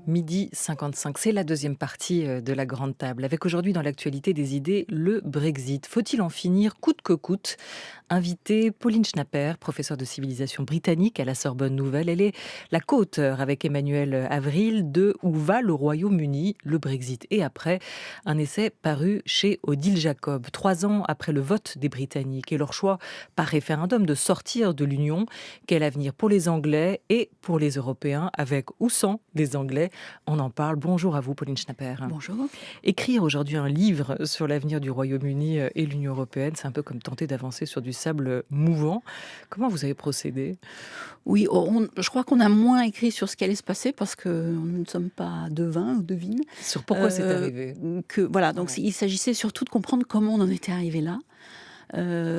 Midi 55, c'est la deuxième partie de la grande table. Avec aujourd'hui dans l'actualité des idées, le Brexit. Faut-il en finir coûte que coûte? Invitée Pauline Schnapper, professeure de civilisation britannique à la Sorbonne Nouvelle. Elle est la co-auteure avec Emmanuel Avril de Où va le Royaume-Uni, le Brexit et après, un essai paru chez Odile Jacob. 3 ans après le vote des Britanniques et leur choix par référendum de sortir de l'Union, quel avenir pour les Anglais et pour les Européens, avec ou sans les Anglais? On en parle. Bonjour à vous, Pauline Schnapper. Bonjour. Écrire aujourd'hui un livre sur l'avenir du Royaume-Uni et l'Union européenne, c'est un peu comme tenter d'avancer sur du sable mouvant. Comment vous avez procédé? Oui, je crois qu'on a moins écrit sur ce qui allait se passer parce que nous ne sommes pas devins ou devines. Sur pourquoi c'est Euh, arrivé? voilà, donc Ouais. il s'agissait surtout de comprendre comment on en était arrivé là.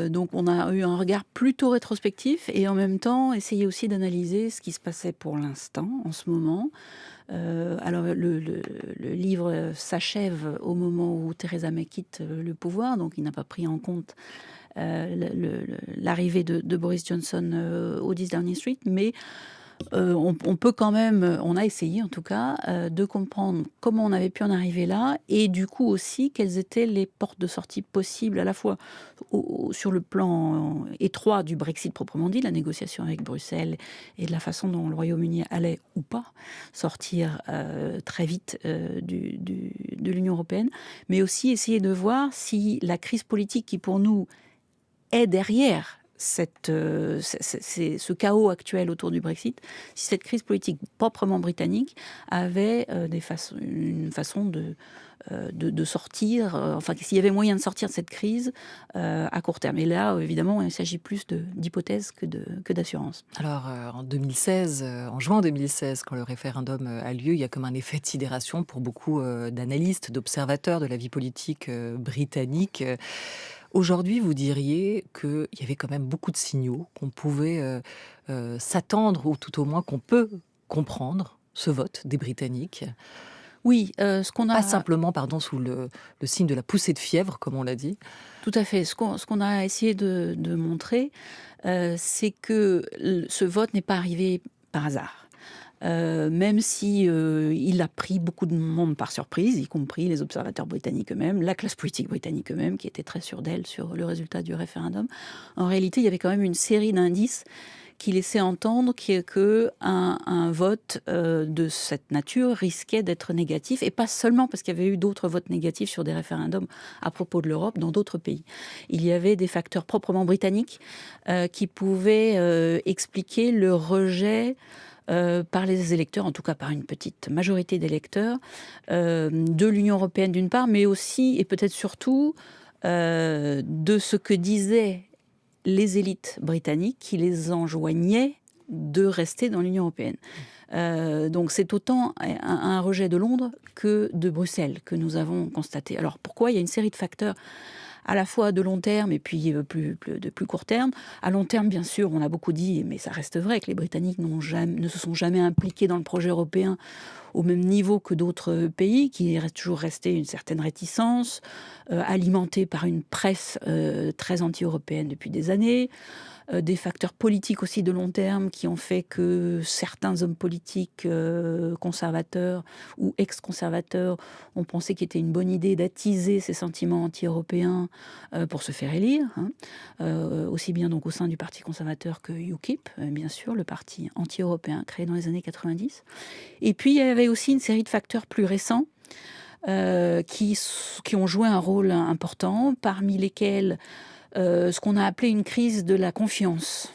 Donc on a eu un regard plutôt rétrospectif et en même temps essayer aussi d'analyser ce qui se passait pour l'instant, en ce moment. Alors le livre s'achève au moment où Theresa May quitte le pouvoir, donc il n'a pas pris en compte l'arrivée de Boris Johnson au 10 Downing Street, mais on peut quand même, on a essayé en tout cas, de comprendre comment on avait pu en arriver là et du coup aussi quelles étaient les portes de sortie possibles à la fois sur le plan étroit du Brexit proprement dit, la négociation avec Bruxelles et de la façon dont le Royaume-Uni allait ou pas sortir très vite de l'Union européenne, mais aussi essayer de voir si la crise politique qui pour nous est derrière ce chaos actuel autour du Brexit, si cette crise politique proprement britannique avait une façon de sortir, enfin s'il y avait moyen de sortir de cette crise à court terme. Et là, évidemment, il s'agit plus d'hypothèses que d'assurances. Alors, en 2016, en juin 2016, quand le référendum a lieu, il y a comme un effet de sidération pour beaucoup d'analystes, d'observateurs de la vie politique britannique. Aujourd'hui, vous diriez qu'il y avait quand même beaucoup de signaux, qu'on pouvait s'attendre, ou tout au moins qu'on peut comprendre ce vote des Britanniques. Oui, ce qu'on Pas a simplement, pardon, sous le signe de la poussée de fièvre, comme on l'a dit. tout à fait, ce qu'on a essayé de montrer, c'est que ce vote n'est pas arrivé par hasard. Même si, il a pris beaucoup de monde par surprise, y compris les observateurs britanniques eux-mêmes, la classe politique britannique eux-mêmes, qui était très sûre d'elle sur le résultat du référendum. En réalité, il y avait quand même une série d'indices qui laissaient entendre qu'un vote de cette nature risquait d'être négatif, et pas seulement parce qu'il y avait eu d'autres votes négatifs sur des référendums à propos de l'Europe dans d'autres pays. Il y avait des facteurs proprement britanniques qui pouvaient expliquer le rejet par les électeurs, en tout cas par une petite majorité d'électeurs, de l'Union européenne d'une part, mais aussi et peut-être surtout de ce que disaient les élites britanniques qui les enjoignaient de rester dans l'Union européenne. Donc c'est autant un rejet de Londres que de Bruxelles que nous avons constaté. Alors pourquoi? Il y a une série de facteurs à la fois de long terme et puis de plus court terme. À long terme, bien sûr, on a beaucoup dit, mais ça reste vrai, que les Britanniques ne se sont jamais impliqués dans le projet européen au même niveau que d'autres pays, qui est toujours resté une certaine réticence, alimentée par une presse très anti-européenne depuis des années. Des facteurs politiques aussi de long terme qui ont fait que certains hommes politiques conservateurs ou ex-conservateurs ont pensé qu'il était une bonne idée d'attiser ces sentiments anti-européens pour se faire élire, hein. Aussi bien donc au sein du Parti conservateur que UKIP, bien sûr, le parti anti-européen créé dans les années 90. Et puis il y avait aussi une série de facteurs plus récents qui ont joué un rôle important, parmi lesquels ce qu'on a appelé une crise de la confiance.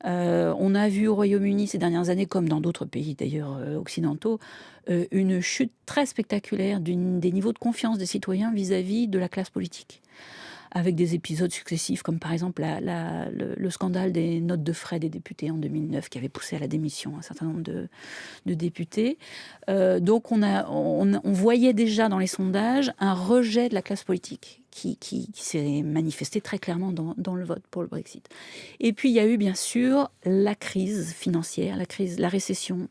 On a vu au Royaume-Uni ces dernières années, comme dans d'autres pays d'ailleurs occidentaux, une chute très spectaculaire des niveaux de confiance des citoyens vis-à-vis de la classe politique, avec des épisodes successifs, comme par exemple le scandale des notes de frais des députés en 2009, qui avait poussé à la démission un certain nombre de députés. Donc on voyait déjà dans les sondages un rejet de la classe politique qui s'est manifesté très clairement dans le vote pour le Brexit. Et puis il y a eu bien sûr la crise financière, la récession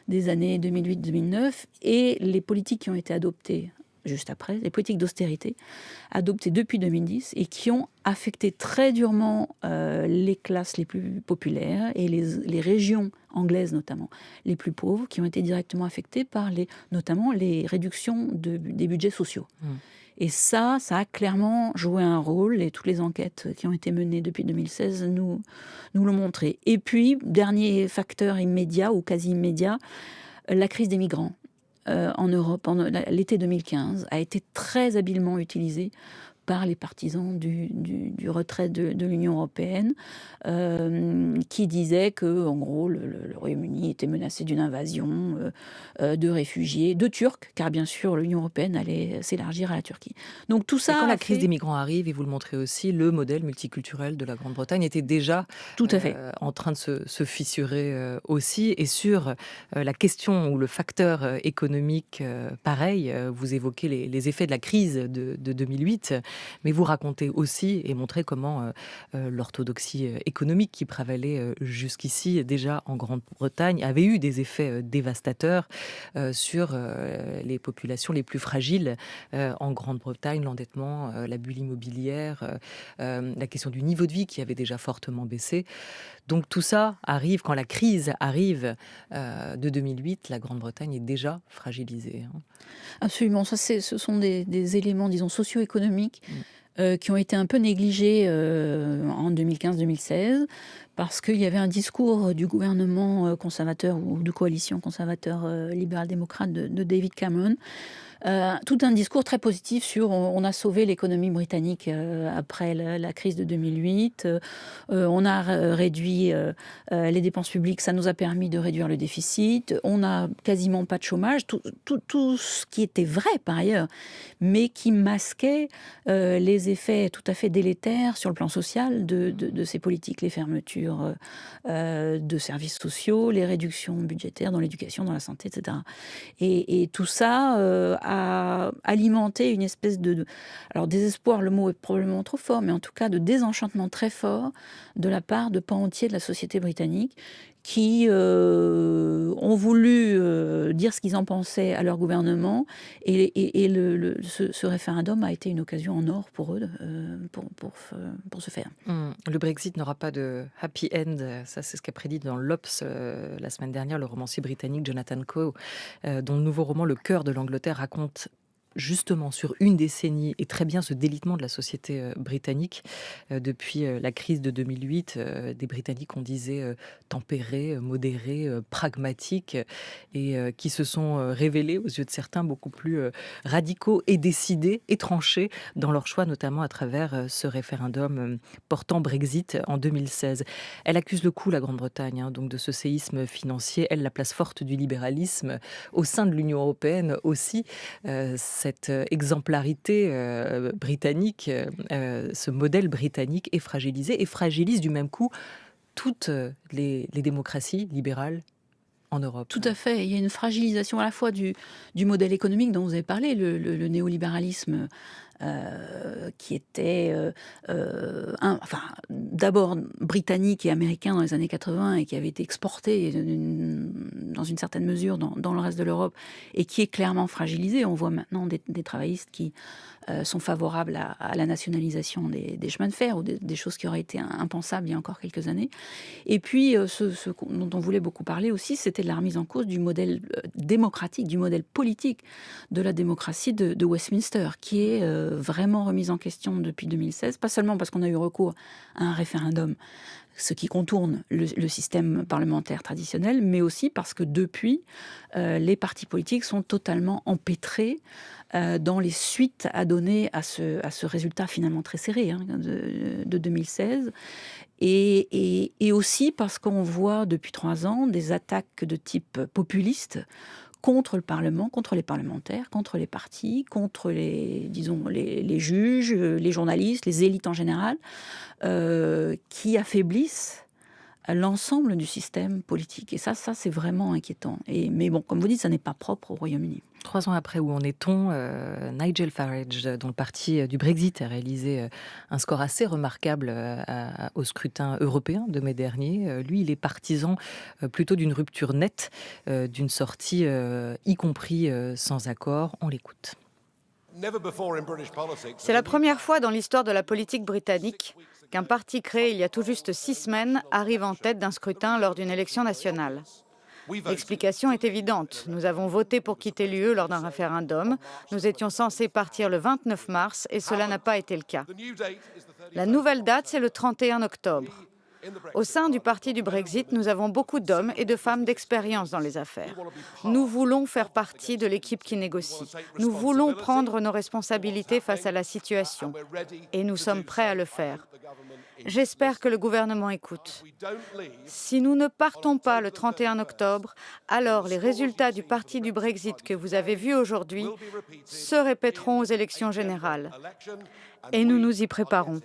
des années 2008-2009 et les politiques qui ont été adoptées juste après, les politiques d'austérité adoptées depuis 2010 et qui ont affecté très durement les classes les plus populaires et les régions anglaises notamment, les plus pauvres, qui ont été directement affectés par notamment les réductions des budgets sociaux. Et ça a clairement joué un rôle, et toutes les enquêtes qui ont été menées depuis 2016 nous l'ont montré. Et puis, dernier facteur immédiat ou quasi immédiat, la crise des migrants en Europe, l'été 2015, a été très habilement utilisée par les partisans du retrait de l'Union européenne, qui disaient que, en gros, le Royaume-Uni était menacé d'une invasion de réfugiés, de Turcs, car bien sûr l'Union européenne allait s'élargir à la Turquie. Donc tout Et ça quand la a crise fait... des migrants arrive, et vous le montrez aussi, le modèle multiculturel de la Grande-Bretagne était déjà Tout à fait. en train de se fissurer aussi. Et sur la question ou le facteur économique, pareil, vous évoquez les effets de la crise de 2008, mais vous racontez aussi et montrez comment l'orthodoxie économique qui prévalait jusqu'ici, déjà en Grande-Bretagne, avait eu des effets dévastateurs sur les populations les plus fragiles en Grande-Bretagne, l'endettement, la bulle immobilière, la question du niveau de vie qui avait déjà fortement baissé. Donc tout ça arrive, quand la crise arrive de 2008, la Grande-Bretagne est déjà fragilisée. Absolument, ce sont des éléments, disons, socio-économiques qui ont été un peu négligés en 2015-2016, parce qu'il y avait un discours du gouvernement conservateur ou de coalition conservateur libéral-démocrate de David Cameron, tout un discours très positif sur on a sauvé l'économie britannique après la crise de 2008, on a réduit les dépenses publiques, ça nous a permis de réduire le déficit, on n'a quasiment pas de chômage, tout ce qui était vrai par ailleurs, mais qui masquait les effets tout à fait délétères sur le plan social de ces politiques, les fermetures de services sociaux, les réductions budgétaires dans l'éducation, dans la santé, etc. Et tout ça a alimenté une espèce alors désespoir, le mot est probablement trop fort, mais en tout cas de désenchantement très fort de la part de pans entiers de la société britannique qui ont voulu dire ce qu'ils en pensaient à leur gouvernement, et ce référendum a été une occasion en or pour eux pour se faire. Le Brexit n'aura pas de happy end, ça c'est ce qu'a prédit dans l'Obs la semaine dernière le romancier britannique Jonathan Coe, dont le nouveau roman Le cœur de l'Angleterre raconte justement sur une décennie et très bien ce délitement de la société britannique depuis la crise de 2008, des Britanniques on disait tempérés, modérés, pragmatiques, et qui se sont révélés aux yeux de certains beaucoup plus radicaux et décidés et tranchés dans leur choix, notamment à travers ce référendum portant Brexit en 2016. Elle accuse le coup, la Grande-Bretagne, donc de ce séisme financier, elle, la place forte du libéralisme au sein de l'Union européenne aussi, cette exemplarité britannique, ce modèle britannique est fragilisé et fragilise du même coup toutes les démocraties libérales en Europe. Tout à fait. Il y a une fragilisation à la fois du modèle économique dont vous avez parlé, le néolibéralisme, qui était d'abord britannique et américain dans les années 80 et qui avait été exporté dans une certaine mesure dans le reste de l'Europe, et qui est clairement fragilisé. On voit maintenant des travaillistes qui sont favorables à la nationalisation des chemins de fer, ou des choses qui auraient été impensables il y a encore quelques années. Et puis, ce dont on voulait beaucoup parler aussi, c'était de la remise en cause du modèle démocratique, du modèle politique de la démocratie de Westminster, qui est vraiment remise en question depuis 2016, pas seulement parce qu'on a eu recours à un référendum, ce qui contourne le système parlementaire traditionnel, mais aussi parce que depuis, les partis politiques sont totalement empêtrés dans les suites à donner à ce résultat finalement très serré de 2016. Et aussi parce qu'on voit depuis 3 ans des attaques de type populiste contre le Parlement, contre les parlementaires, contre les partis, contre les juges, les journalistes, les élites en général, qui affaiblissent l'ensemble du système politique. Et ça c'est vraiment inquiétant. Mais bon, comme vous dites, ça n'est pas propre au Royaume-Uni. 3 ans après, où en est-on? Nigel Farage, dont le parti du Brexit a réalisé un score assez remarquable au scrutin européen de mai dernier. Lui, il est partisan plutôt d'une rupture nette, d'une sortie, y compris sans accord. On l'écoute. C'est la première fois dans l'histoire de la politique britannique qu'un parti créé il y a tout juste 6 semaines arrive en tête d'un scrutin lors d'une élection nationale. L'explication est évidente. Nous avons voté pour quitter l'UE lors d'un référendum. Nous étions censés partir le 29 mars et cela n'a pas été le cas. La nouvelle date, c'est le 31 octobre. Au sein du parti du Brexit, nous avons beaucoup d'hommes et de femmes d'expérience dans les affaires. Nous voulons faire partie de l'équipe qui négocie. Nous voulons prendre nos responsabilités face à la situation. Et nous sommes prêts à le faire. J'espère que le gouvernement écoute. Si nous ne partons pas le 31 octobre, alors les résultats du parti du Brexit que vous avez vus aujourd'hui se répéteront aux élections générales. Et nous nous y préparons.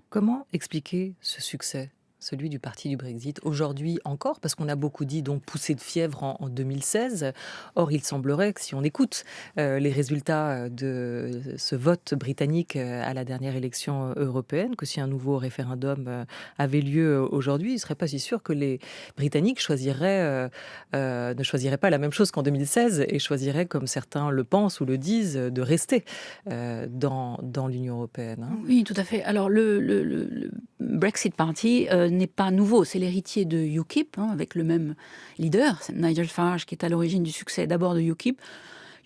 Comment expliquer ce succès, celui du parti du Brexit, aujourd'hui encore? Parce qu'on a beaucoup dit donc poussée de fièvre en 2016. Or, il semblerait que si on écoute les résultats de ce vote britannique à la dernière élection européenne, que si un nouveau référendum avait lieu aujourd'hui, il ne serait pas si sûr que les Britanniques ne choisiraient pas la même chose qu'en 2016 et choisiraient, comme certains le pensent ou le disent, de rester dans l'Union européenne. Hein. Oui, tout à fait. Alors, le Brexit Party n'est pas nouveau. C'est l'héritier de UKIP, avec le même leader, c'est Nigel Farage, qui est à l'origine du succès d'abord de UKIP.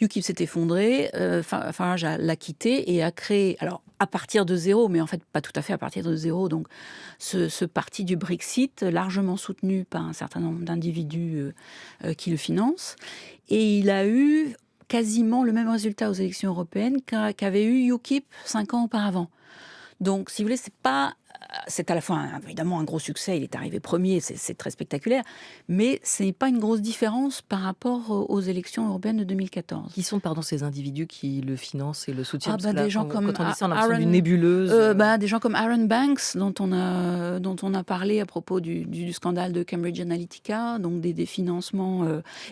UKIP s'est effondré, Farage l'a quitté et a créé, alors à partir de zéro, mais en fait pas tout à fait à partir de zéro, donc ce parti du Brexit, largement soutenu par un certain nombre d'individus qui le financent. Et il a eu quasiment le même résultat aux élections européennes qu'avait eu UKIP 5 ans auparavant. Donc, si vous voulez, c'est à la fois évidemment un gros succès, il est arrivé premier, c'est très spectaculaire, mais ce n'est pas une grosse différence par rapport aux élections européennes de 2014. Qui sont, pardon, ces individus qui le financent et le soutiennent? Des gens comme quand on dit ça, on a l'impression d'une nébuleuse. Des gens comme Aaron Banks, dont on a parlé à propos du scandale de Cambridge Analytica, donc des financements.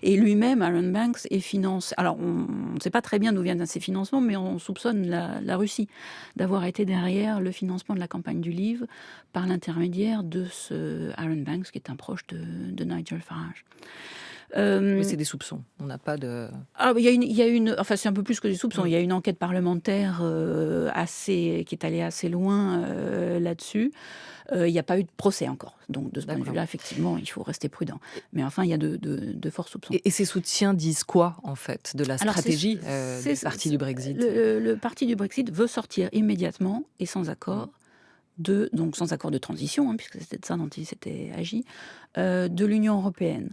Et lui-même, Aaron Banks, finance. Alors, on ne sait pas très bien d'où viennent ces financements, mais on soupçonne la Russie d'avoir été derrière le financement de la campagne du livre par l'intermédiaire de ce Aaron Banks, qui est un proche de Nigel Farage. Mais c'est des soupçons, on n'a pas de... Enfin, c'est un peu plus que des soupçons. Il y a une enquête parlementaire qui est allée assez loin là-dessus. Il n'y a pas eu de procès encore. Donc, de ce point de vue-là, effectivement, il faut rester prudent. Mais enfin, il y a de forts soupçons. Et ces soutiens disent quoi, en fait, de la stratégie du parti du Brexit? Le parti du Brexit veut sortir immédiatement et sans accord donc sans accord de transition, puisque c'était de ça dont il s'était agi, de l'Union européenne.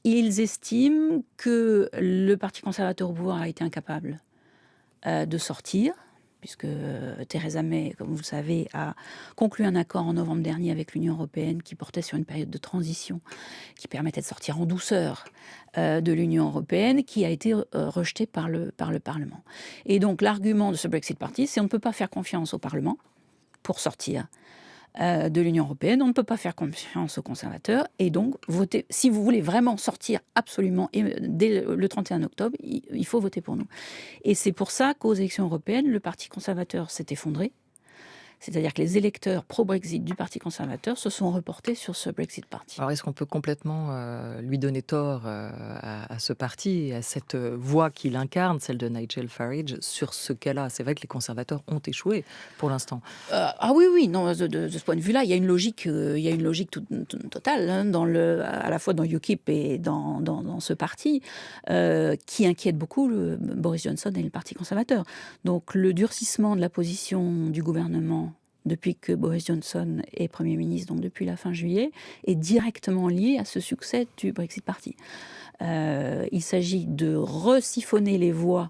Ils estiment que le Parti conservateur au pouvoir a été incapable de sortir, puisque Theresa May, comme vous le savez, a conclu un accord en novembre dernier avec l'Union européenne qui portait sur une période de transition qui permettait de sortir en douceur de l'Union européenne, qui a été rejeté par le Parlement. Et donc l'argument de ce Brexit Party, c'est on ne peut pas faire confiance au Parlement pour sortir de l'Union européenne, on ne peut pas faire confiance aux conservateurs, et donc voter. Si vous voulez vraiment sortir absolument dès le 31 octobre, il faut voter pour nous. Et c'est pour ça qu'aux élections européennes, le Parti conservateur s'est effondré. C'est-à-dire que les électeurs pro-Brexit du Parti conservateur se sont reportés sur ce Brexit Party. Alors, est-ce qu'on peut complètement lui donner tort à ce parti et à cette voix qu'il incarne, celle de Nigel Farage, sur ce cas-là? C'est vrai que les conservateurs ont échoué pour l'instant. Oui, non, de ce point de vue-là, il y a une logique, totale, à la fois dans UKIP et dans ce parti, qui inquiète beaucoup Boris Johnson et le Parti conservateur. Donc, le durcissement de la position du gouvernement depuis que Boris Johnson est Premier ministre, donc depuis la fin juillet, est directement lié à ce succès du Brexit Party. Il s'agit de resiphonner les voix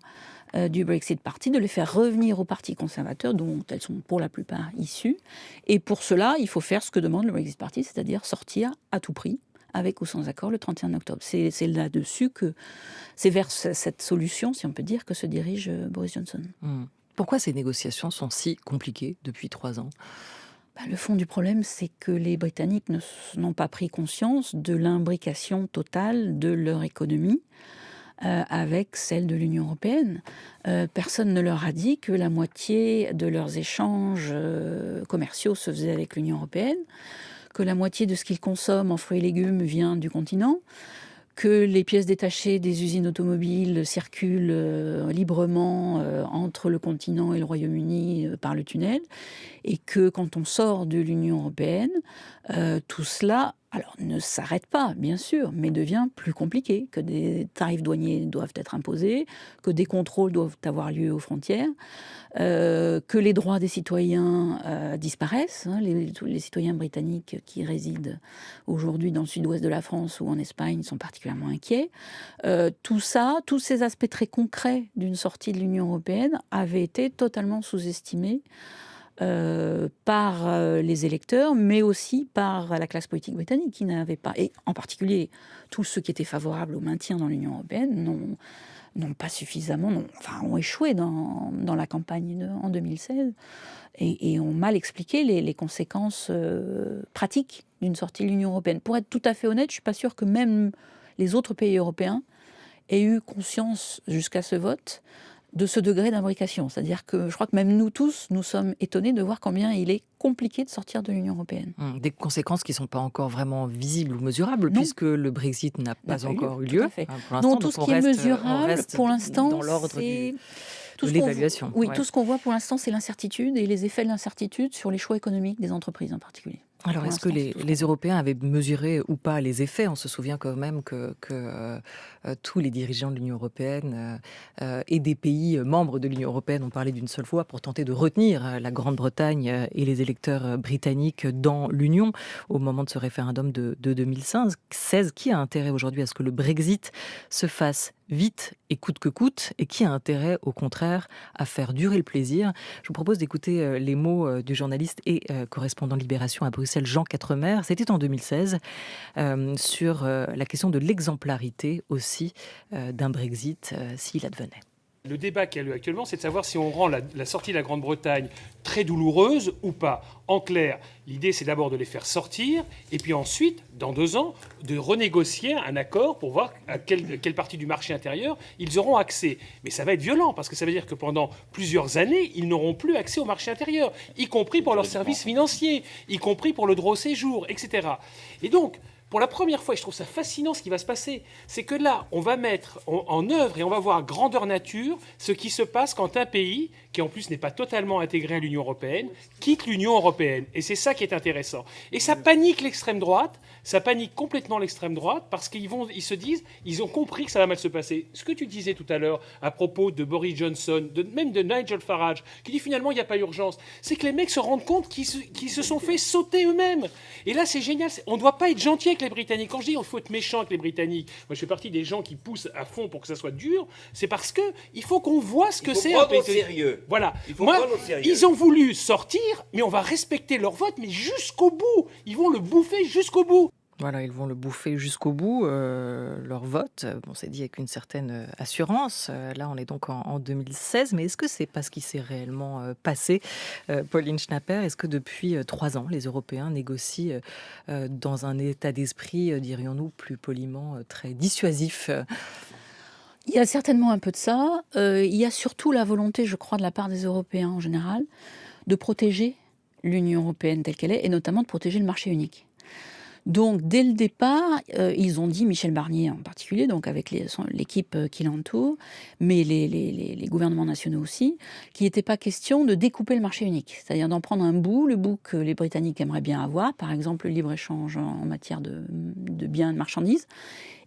du Brexit Party, de les faire revenir au Parti conservateur, dont elles sont pour la plupart issues. Et pour cela, il faut faire ce que demande le Brexit Party, c'est-à-dire sortir à tout prix, avec ou sans accord, le 31 octobre. C'est là-dessus c'est vers cette solution, si on peut dire, que se dirige Boris Johnson. Pourquoi ces négociations sont si compliquées depuis 3 ans? Le fond du problème, c'est que les Britanniques n'ont pas pris conscience de l'imbrication totale de leur économie avec celle de l'Union européenne. Personne ne leur a dit que la moitié de leurs échanges commerciaux se faisait avec l'Union européenne, que la moitié de ce qu'ils consomment en fruits et légumes vient du continent, que les pièces détachées des usines automobiles circulent librement entre le continent et le Royaume-Uni par le tunnel, et que quand on sort de l'Union européenne, tout cela ne s'arrête pas, bien sûr, mais devient plus compliqué, que des tarifs douaniers doivent être imposés, que des contrôles doivent avoir lieu aux frontières, que les droits des citoyens disparaissent. Tous les citoyens britanniques qui résident aujourd'hui dans le sud-ouest de la France ou en Espagne sont particulièrement inquiets. Tout ça, tous ces aspects très concrets d'une sortie de l'Union européenne avaient été totalement sous-estimés par les électeurs, mais aussi par la classe politique britannique qui n'avait pas, et en particulier tous ceux qui étaient favorables au maintien dans l'Union européenne, n'ont pas suffisamment, ont échoué dans la campagne en 2016 et ont mal expliqué les conséquences pratiques d'une sortie de l'Union européenne. Pour être tout à fait honnête, je ne suis pas sûre que même les autres pays européens aient eu conscience jusqu'à ce vote de ce degré d'imbrication. C'est-à-dire que je crois que même nous tous, nous sommes étonnés de voir combien il est compliqué de sortir de l'Union européenne. Des conséquences qui ne sont pas encore vraiment visibles ou mesurables, non, puisque le Brexit n'a pas encore eu lieu. Donc tout ce qui est mesurable, pour l'instant, dans l'ordre c'est... de l'évaluation. Oui, tout ce qu'on voit pour l'instant, c'est l'incertitude et les effets de l'incertitude sur les choix économiques des entreprises en particulier. Alors, est-ce que les Européens avaient mesuré ou pas les effets ? On se souvient quand même que tous les dirigeants de l'Union européenne et des pays membres de l'Union européenne ont parlé d'une seule voix pour tenter de retenir la Grande-Bretagne et les électeurs britanniques dans l'Union au moment de ce référendum de 2016. Qui a intérêt aujourd'hui à ce que le Brexit se fasse vite et coûte que coûte, et qui a intérêt, au contraire, à faire durer le plaisir ? Je vous propose d'écouter les mots du journaliste et correspondant Libération à Bruxelles, Jean Quatremer. C'était en 2016, sur la question de l'exemplarité aussi d'un Brexit s'il advenait. Le débat qui a lieu actuellement, c'est de savoir si on rend la sortie de la Grande-Bretagne très douloureuse ou pas. En clair, l'idée, c'est d'abord de les faire sortir, et puis ensuite, dans 2 ans, de renégocier un accord pour voir à quelle partie du marché intérieur ils auront accès. Mais ça va être violent, parce que ça veut dire que pendant plusieurs années, ils n'auront plus accès au marché intérieur, y compris pour leurs services financiers, y compris pour le droit au séjour, etc. Et donc, pour la première fois, et je trouve ça fascinant ce qui va se passer, c'est que là, on va mettre en œuvre et on va voir grandeur nature ce qui se passe quand un pays, qui en plus n'est pas totalement intégré à l'Union européenne, quitte l'Union européenne. Et c'est ça qui est intéressant. Et ça panique l'extrême droite, ça panique complètement l'extrême droite, parce qu'ils se disent, ils ont compris que ça va mal se passer. Ce que tu disais tout à l'heure à propos de Boris Johnson, même de Nigel Farage, qui dit finalement il n'y a pas urgence, c'est que les mecs se rendent compte qu'ils se sont fait sauter eux-mêmes. Et là, c'est génial. On ne doit pas être gentil avec les Britanniques. Quand je dis qu'il faut être méchant avec les Britanniques, moi je fais partie des gens qui poussent à fond pour que ça soit dur, c'est parce qu'il faut qu'on voit ce que c'est un pays. Sérieux. Voilà. Ils ont voulu sortir, mais on va respecter leur vote, mais jusqu'au bout. Ils vont le bouffer jusqu'au bout. Voilà, ils vont le bouffer jusqu'au bout, leur vote. Bon, c'est dit avec une certaine assurance. Là, on est donc en 2016. Mais est-ce que c'est pas ce qui s'est réellement passé, Pauline Schnapper ? Est-ce que depuis 3 ans, les Européens négocient dans un état d'esprit, dirions-nous plus poliment, très dissuasif ? Il y a certainement un peu de ça. Il y a surtout la volonté, je crois, de la part des Européens en général, de protéger l'Union européenne telle qu'elle est, et notamment de protéger le marché unique. Donc, dès le départ, ils ont dit, Michel Barnier en particulier, donc avec l'équipe qui l'entoure, mais les gouvernements nationaux aussi, qu'il n'était pas question de découper le marché unique, c'est-à-dire d'en prendre un bout, le bout que les Britanniques aimeraient bien avoir, par exemple le libre-échange en matière de biens et de marchandises,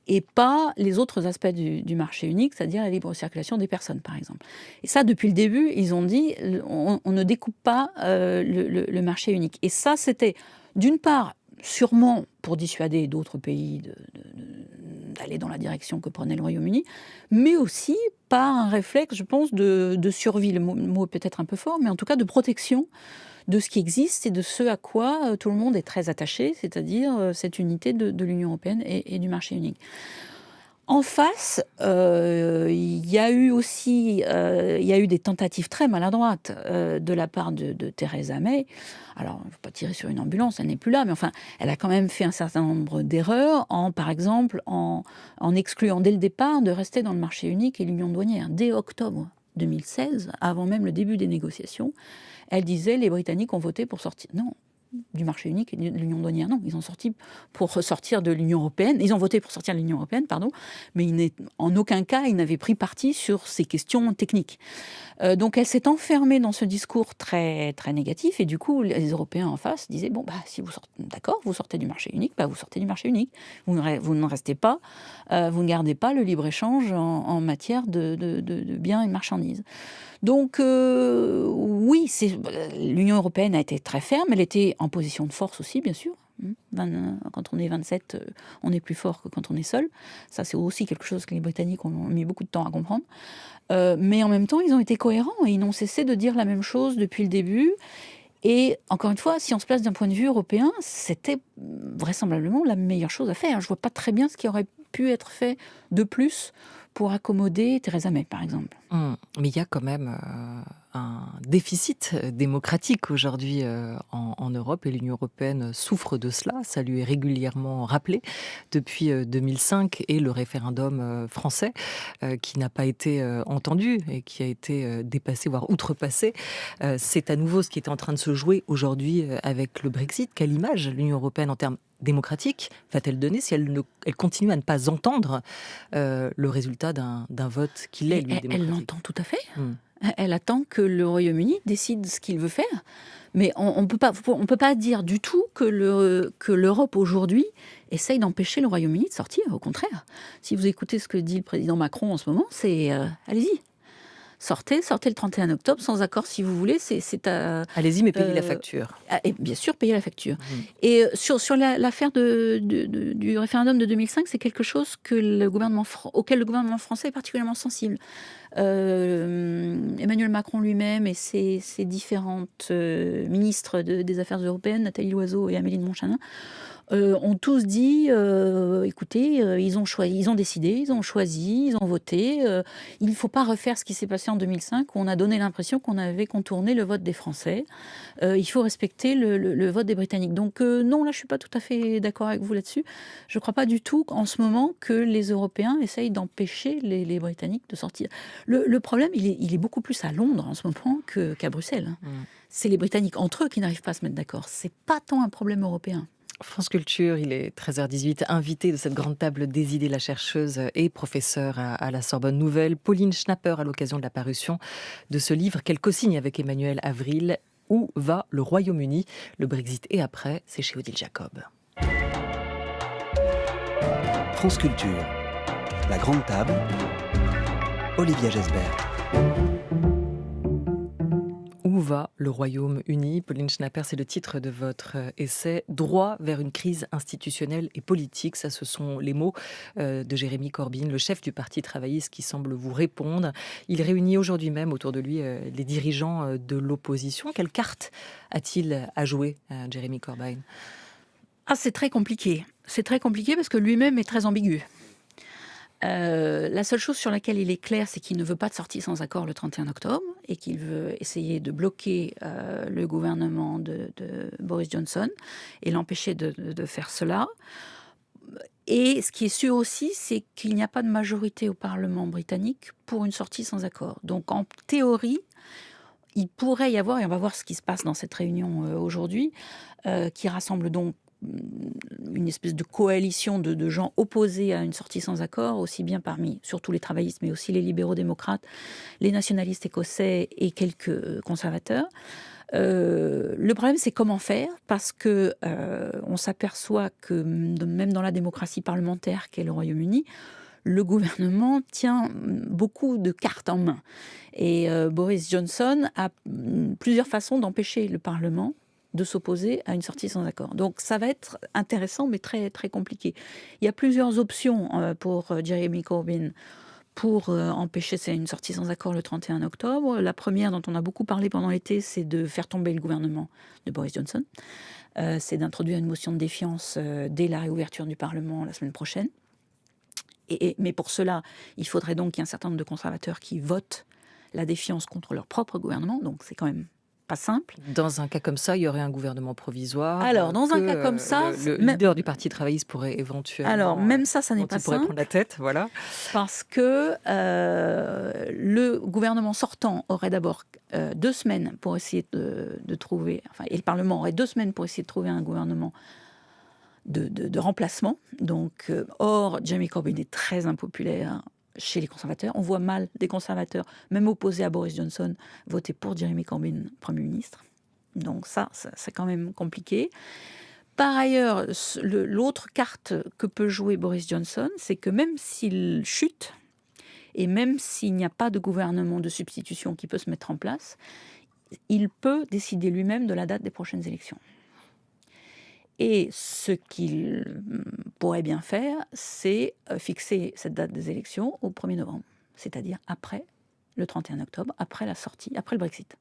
et pas les autres aspects du marché unique, c'est-à-dire la libre circulation des personnes, par exemple. Et ça, depuis le début, ils ont dit, on ne découpe pas le marché unique. Et ça, c'était, d'une part, sûrement pour dissuader d'autres pays d'aller dans la direction que prenait le Royaume-Uni, mais aussi par un réflexe, je pense, de survie. Le mot est peut-être un peu fort, mais en tout cas de protection de ce qui existe et de ce à quoi tout le monde est très attaché, c'est-à-dire cette unité de l'Union européenne et du marché unique. En face, il y a eu des tentatives très maladroites de la part de Theresa May. Alors, je ne veux pas tirer sur une ambulance, elle n'est plus là, mais enfin, elle a quand même fait un certain nombre d'erreurs, par exemple, en excluant dès le départ de rester dans le marché unique et l'union douanière. Dès octobre 2016, avant même le début des négociations, elle disait les Britanniques ont voté pour sortir. Non, du marché unique et de l'union douanière. Non, ils ont sorti pour sortir de l'Union européenne. Ils ont voté pour sortir de l'Union européenne, pardon, mais en aucun cas, ils n'avaient pris parti sur ces questions techniques. Donc elle s'est enfermée dans ce discours très, très négatif, et du coup, les Européens en face disaient, bon, si vous sortez, d'accord, vous sortez du marché unique, vous sortez du marché unique. Vous ne restez pas, vous ne gardez pas le libre-échange en matière de biens et de marchandises. Donc, oui, l'Union européenne a été très ferme. Elle était en position de force aussi, bien sûr. Quand on est 27, on est plus fort que quand on est seul. Ça, c'est aussi quelque chose que les Britanniques ont mis beaucoup de temps à comprendre. Mais en même temps, ils ont été cohérents et ils n'ont cessé de dire la même chose depuis le début. Et encore une fois, si on se place d'un point de vue européen, c'était vraisemblablement la meilleure chose à faire. Je ne vois pas très bien ce qui aurait pu être fait de plus pour accommoder Theresa May, par exemple. Mais il y a quand même un déficit démocratique aujourd'hui en Europe, et l'Union européenne souffre de cela. Ça lui est régulièrement rappelé depuis 2005 et le référendum français qui n'a pas été entendu et qui a été dépassé, voire outrepassé. C'est à nouveau ce qui est en train de se jouer aujourd'hui avec le Brexit. Quelle image l'Union européenne en termes démocratiques va-t-elle donner si elle continue à ne pas entendre le résultat d'un vote qui l'est, lui, démocratique? Elle l'entend tout à fait. Elle attend que le Royaume-Uni décide ce qu'il veut faire. Mais on peut pas dire du tout que l'Europe aujourd'hui essaye d'empêcher le Royaume-Uni de sortir. Au contraire, si vous écoutez ce que dit le président Macron en ce moment, c'est allez-y. Sortez le 31 octobre, sans accord si vous voulez. Allez-y, mais payez la facture. Et bien sûr, payez la facture. Et sur l'affaire du référendum de 2005, c'est quelque chose auquel le gouvernement français est particulièrement sensible. Emmanuel Macron lui-même et ses différentes ministres des Affaires européennes, Nathalie Loiseau et Amélie de Montchalin, ont tous dit, écoutez, ils ont décidé, ils ont choisi, ils ont voté. Il ne faut pas refaire ce qui s'est passé en 2005, où on a donné l'impression qu'on avait contourné le vote des Français. Il faut respecter le vote des Britanniques. Donc non, là, je ne suis pas tout à fait d'accord avec vous là-dessus. Je ne crois pas du tout en ce moment que les Européens essayent d'empêcher les Britanniques de sortir. Le problème, il est beaucoup plus à Londres en ce moment qu'à Bruxelles. C'est les Britanniques entre eux qui n'arrivent pas à se mettre d'accord. Ce n'est pas tant un problème européen. France Culture, il est 13h18, invitée de cette grande table des idées, la chercheuse et professeure à la Sorbonne Nouvelle, Pauline Schnapper, à l'occasion de la parution de ce livre qu'elle co-signe avec Emmanuel Avril, Où va le Royaume-Uni? Le Brexit et après, c'est chez Odile Jacob. France Culture, la grande table, Olivia Gesbert. Où va le Royaume-Uni? Pauline Schnapper, c'est le titre de votre essai. Droit vers une crise institutionnelle et politique. Ça, ce sont les mots de Jérémy Corbyn, le chef du Parti travailliste, qui semble vous répondre. Il réunit aujourd'hui même autour de lui les dirigeants de l'opposition. Quelle carte a-t-il à jouer, Jérémy Corbyn? C'est très compliqué. C'est très compliqué parce que lui-même est très ambigu. La seule chose sur laquelle il est clair, c'est qu'il ne veut pas de sortie sans accord le 31 octobre et qu'il veut essayer de bloquer le gouvernement de Boris Johnson et l'empêcher de faire cela. Et ce qui est sûr aussi, c'est qu'il n'y a pas de majorité au Parlement britannique pour une sortie sans accord. Donc en théorie, il pourrait y avoir, et on va voir ce qui se passe dans cette réunion aujourd'hui, qui rassemble donc une espèce de coalition de gens opposés à une sortie sans accord, aussi bien parmi surtout les travaillistes, mais aussi les libéraux démocrates, les nationalistes écossais et quelques conservateurs. Le problème, c'est comment faire, parce que on s'aperçoit que même dans la démocratie parlementaire qu'est le Royaume-Uni, le gouvernement tient beaucoup de cartes en main. Et Boris Johnson a plusieurs façons d'empêcher le Parlement de s'opposer à une sortie sans accord. Donc ça va être intéressant, mais très, très compliqué. Il y a plusieurs options pour Jeremy Corbyn pour empêcher une sortie sans accord le 31 octobre. La première, dont on a beaucoup parlé pendant l'été, c'est de faire tomber le gouvernement de Boris Johnson. C'est d'introduire une motion de défiance dès la réouverture du Parlement la semaine prochaine. Mais pour cela, il faudrait donc qu'il y ait un certain nombre de conservateurs qui votent la défiance contre leur propre gouvernement. Donc c'est quand même pas simple. Dans un cas comme ça, il y aurait un gouvernement provisoire. Alors, dans un cas comme ça, le leader du Parti travailliste pourrait éventuellement. Alors, même ça n'est pas pourrait simple. prendre la tête, voilà. Parce que le gouvernement sortant aurait d'abord 2 semaines pour essayer de trouver, et le Parlement aurait 2 semaines pour essayer de trouver un gouvernement de remplacement. Donc, or, Jeremy Corbyn est très impopulaire chez les conservateurs. On voit mal des conservateurs, même opposés à Boris Johnson, voter pour Jeremy Corbyn Premier ministre. Donc ça, c'est quand même compliqué. Par ailleurs, l'autre carte que peut jouer Boris Johnson, c'est que même s'il chute, et même s'il n'y a pas de gouvernement de substitution qui peut se mettre en place, il peut décider lui-même de la date des prochaines élections. Et ce qu'il pourrait bien faire, c'est fixer cette date des élections au 1er novembre, c'est-à-dire après le 31 octobre, après la sortie, après le Brexit.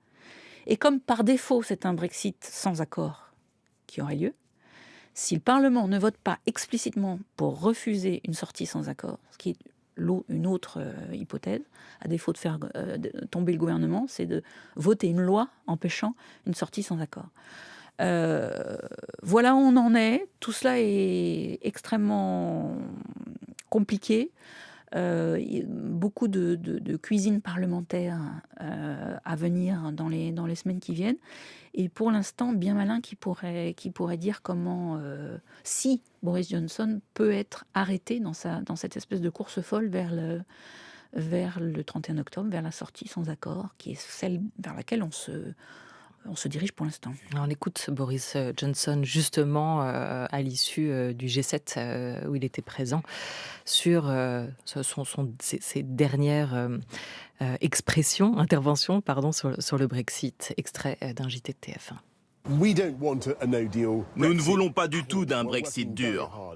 Et comme par défaut, c'est un Brexit sans accord qui aurait lieu, si le Parlement ne vote pas explicitement pour refuser une sortie sans accord, ce qui est une autre hypothèse, à défaut de faire tomber le gouvernement, c'est de voter une loi empêchant une sortie sans accord. Voilà où on en est. Tout cela est extrêmement compliqué. Beaucoup de cuisine parlementaire à venir dans les semaines qui viennent. Et pour l'instant, bien malin qui pourrait dire comment, si Boris Johnson peut être arrêté dans cette espèce de course folle vers le 31 octobre, vers la sortie sans accord, qui est celle vers laquelle on se dirige pour l'instant. On écoute Boris Johnson justement à l'issue du G7 où il était présent sur ses dernières interventions sur le Brexit, extrait d'un JT de TF1. Nous ne voulons pas du tout d'un Brexit dur.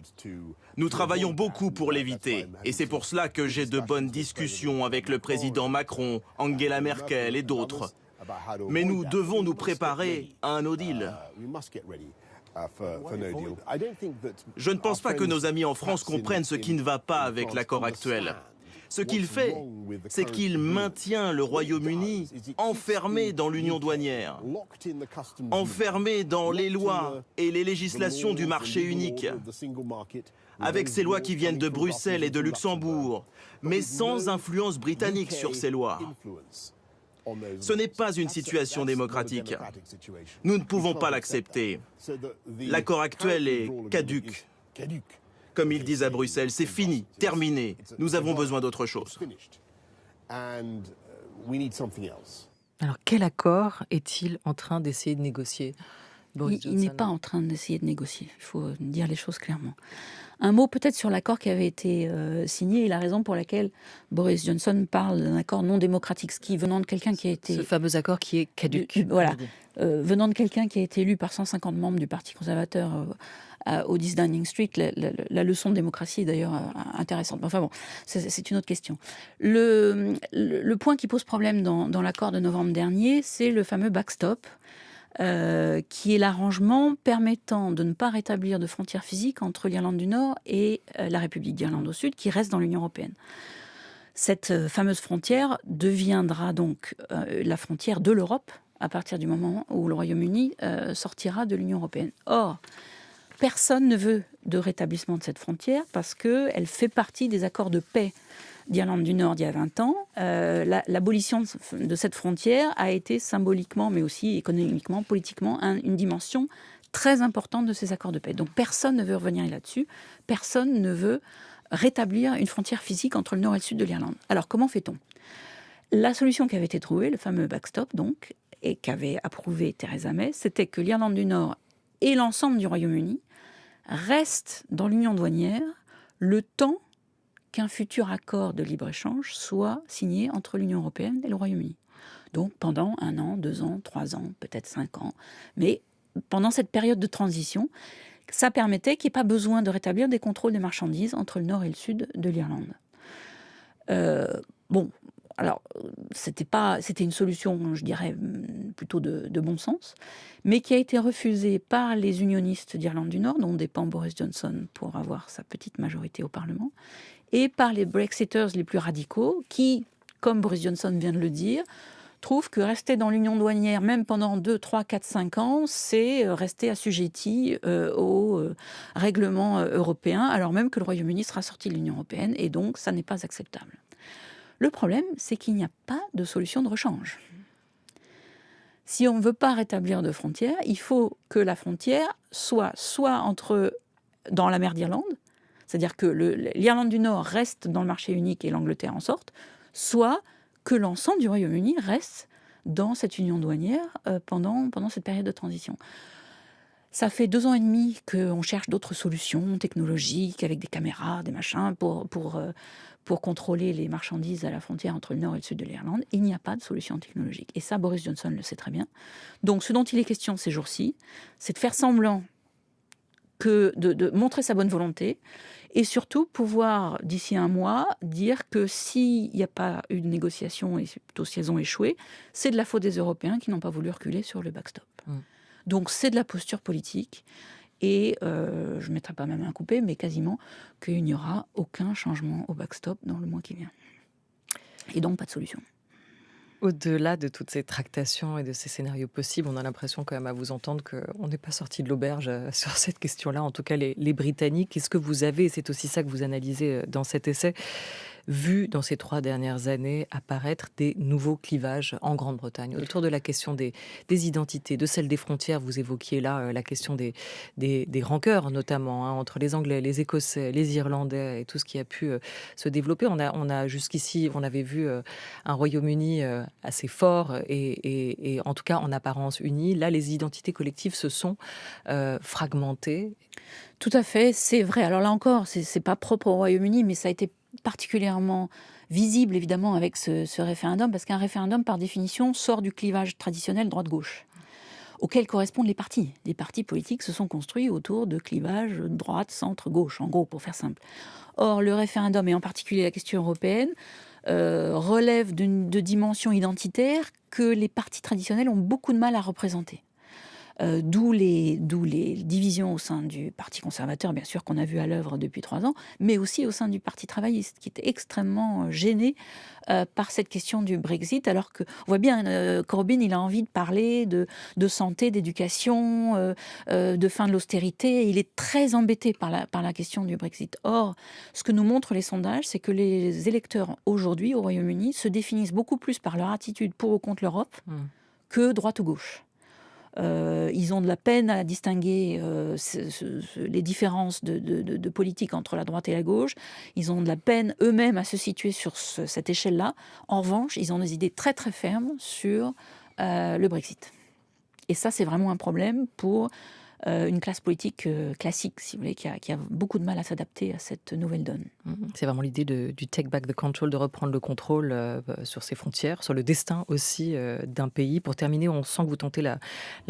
Nous travaillons beaucoup pour l'éviter. Et c'est pour cela que j'ai de bonnes discussions avec le président Macron, Angela Merkel et d'autres. Mais nous devons nous préparer à un no deal. Je ne pense pas que nos amis en France comprennent ce qui ne va pas avec l'accord actuel. Ce qu'il fait, c'est qu'il maintient le Royaume-Uni enfermé dans l'union douanière, enfermé dans les lois et les législations du marché unique, avec ces lois qui viennent de Bruxelles et de Luxembourg, mais sans influence britannique sur ces lois. Ce n'est pas une situation démocratique. Nous ne pouvons pas l'accepter. L'accord actuel est caduc. Comme ils disent à Bruxelles, c'est fini, terminé. Nous avons besoin d'autre chose. Alors, quel accord est-il en train d'essayer de négocier, Boris Johnson ? Il n'est pas en train d'essayer de négocier. Il faut dire les choses clairement. Un mot peut-être sur l'accord qui avait été signé et la raison pour laquelle Boris Johnson parle d'un accord non démocratique, ce qui venant de quelqu'un qui a été... Ce fameux accord qui est caduc. Voilà. Venant de quelqu'un qui a été élu par 150 membres du Parti conservateur au 10 Downing Street, la leçon de démocratie est d'ailleurs intéressante. Enfin bon, c'est une autre question. Le point qui pose problème dans l'accord de novembre dernier, c'est le fameux backstop, qui est l'arrangement permettant de ne pas rétablir de frontières physiques entre l'Irlande du Nord et la République d'Irlande au Sud, qui reste dans l'Union européenne. Cette fameuse frontière deviendra donc la frontière de l'Europe à partir du moment où le Royaume-Uni sortira de l'Union européenne. Or, personne ne veut de rétablissement de cette frontière parce qu'elle fait partie des accords de paix d'Irlande du Nord d'il y a 20 ans. L'abolition de cette frontière a été symboliquement, mais aussi économiquement, politiquement, une dimension très importante de ces accords de paix. Donc personne ne veut revenir là-dessus. Personne ne veut rétablir une frontière physique entre le Nord et le Sud de l'Irlande. Alors comment fait-on ? La solution qui avait été trouvée, le fameux backstop, donc, et qu'avait approuvé Theresa May, c'était que l'Irlande du Nord et l'ensemble du Royaume-Uni restent dans l'union douanière le temps qu'un futur accord de libre-échange soit signé entre l'Union européenne et le Royaume-Uni. Donc pendant 1 an, 2 ans, 3 ans, peut-être 5 ans. Mais pendant cette période de transition, ça permettait qu'il n'y ait pas besoin de rétablir des contrôles des marchandises entre le nord et le sud de l'Irlande. Alors, c'était une solution, je dirais, plutôt de bon sens, mais qui a été refusée par les unionistes d'Irlande du Nord, dont dépend Boris Johnson pour avoir sa petite majorité au Parlement, et par les Brexiters les plus radicaux, qui, comme Boris Johnson vient de le dire, trouve que rester dans l'union douanière, même pendant 2, 3, 4, 5 ans, c'est rester assujetti aux règlements européens, alors même que le Royaume-Uni sera sorti de l'Union européenne, et donc ça n'est pas acceptable. Le problème, c'est qu'il n'y a pas de solution de rechange. Si on ne veut pas rétablir de frontières, il faut que la frontière soit dans la mer d'Irlande, c'est-à-dire que l'Irlande du Nord reste dans le marché unique et l'Angleterre en sorte, soit que l'ensemble du Royaume-Uni reste dans cette union douanière pendant cette période de transition. Ça fait 2 ans et demi qu'on cherche d'autres solutions technologiques avec des caméras, des machins pour contrôler les marchandises à la frontière entre le nord et le sud de l'Irlande. Il n'y a pas de solution technologique. Et ça, Boris Johnson le sait très bien. Donc ce dont il est question ces jours-ci, c'est de faire semblant de montrer sa bonne volonté et surtout pouvoir, d'ici 1 mois, dire que s'il n'y a pas eu de négociation et plutôt si elles ont échoué, c'est de la faute des Européens qui n'ont pas voulu reculer sur le backstop. Donc c'est de la posture politique et je ne mettrai pas ma main coupée, mais quasiment qu'il n'y aura aucun changement au backstop dans le mois qui vient. Et donc pas de solution. Au-delà de toutes ces tractations et de ces scénarios possibles, on a l'impression quand même à vous entendre qu'on n'est pas sorti de l'auberge sur cette question-là, en tout cas les Britanniques. Est-ce que vous avez, et c'est aussi ça que vous analysez dans cet essai, vu dans ces 3 dernières années apparaître des nouveaux clivages en Grande-Bretagne autour de la question des identités, de celle des frontières? Vous évoquiez là la question des rancœurs notamment entre les Anglais, les Écossais, les Irlandais et tout ce qui a pu se développer. On a jusqu'ici, on avait vu un Royaume-Uni assez fort et en tout cas en apparence uni. Là, les identités collectives se sont fragmentées. Tout à fait, c'est vrai. Alors là encore, c'est pas propre au Royaume-Uni, mais ça a été particulièrement visible évidemment avec ce référendum, parce qu'un référendum par définition sort du clivage traditionnel droite-gauche auquel correspondent les partis. Les partis politiques se sont construits autour de clivages droite, centre, gauche, en gros, pour faire simple. Or, le référendum, et en particulier la question européenne, relève de dimensions identitaires que les partis traditionnels ont beaucoup de mal à représenter. D'où les divisions au sein du Parti conservateur, bien sûr, qu'on a vu à l'œuvre depuis 3 ans, mais aussi au sein du Parti travailliste, qui était extrêmement gêné par cette question du Brexit, alors qu'on voit bien, Corbyn, il a envie de parler de santé, d'éducation, de fin de l'austérité, il est très embêté par la question du Brexit. Or, ce que nous montrent les sondages, c'est que les électeurs aujourd'hui au Royaume-Uni se définissent beaucoup plus par leur attitude pour ou contre l'Europe que droite ou gauche. Ils ont de la peine à distinguer les différences de politique entre la droite et la gauche. Ils ont de la peine eux-mêmes à se situer sur cette échelle-là. En revanche, ils ont des idées très très fermes sur le Brexit. Et ça, c'est vraiment un problème pour une classe politique classique, si vous voulez, qui a beaucoup de mal à s'adapter à cette nouvelle donne. C'est vraiment l'idée du take back the control, de reprendre le contrôle sur ses frontières, sur le destin aussi d'un pays. Pour terminer, on sent que vous tentez la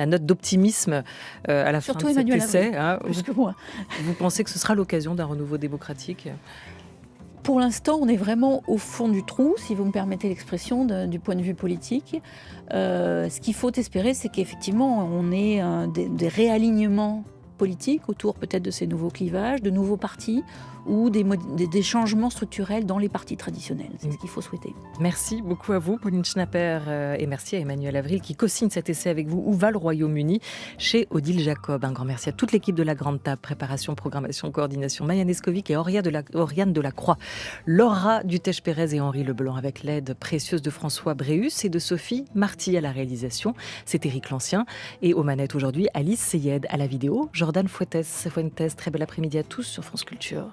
note d'optimisme à la Surtout fin de cet Emmanuel essai. Avril, plus que moi. Vous pensez que ce sera l'occasion d'un renouveau démocratique ? Pour l'instant, on est vraiment au fond du trou, si vous me permettez l'expression, du point de vue politique. Ce qu'il faut espérer, c'est qu'effectivement, on ait des réalignements politiques autour peut-être de ces nouveaux clivages, de nouveaux partis ou des changements structurels dans les partis traditionnels. C'est ce qu'il faut souhaiter. Merci beaucoup à vous, Pauline Schnapper, et merci à Emmanuel Avril qui co-signe cet essai avec vous. Où va le Royaume-Uni ? Chez Odile Jacob. Un grand merci à toute l'équipe de La Grande Table, préparation, programmation, coordination, Maya Neskovic et Oriane Delacroix, Laura Dutèche-Pérez et Henri Leblanc, avec l'aide précieuse de François Bréus et de Sophie Marty à la réalisation. C'est Éric Lancien et aux manettes aujourd'hui, Alice Seyed à la vidéo, Jordan Fuentes. Très bel après-midi à tous sur France Culture.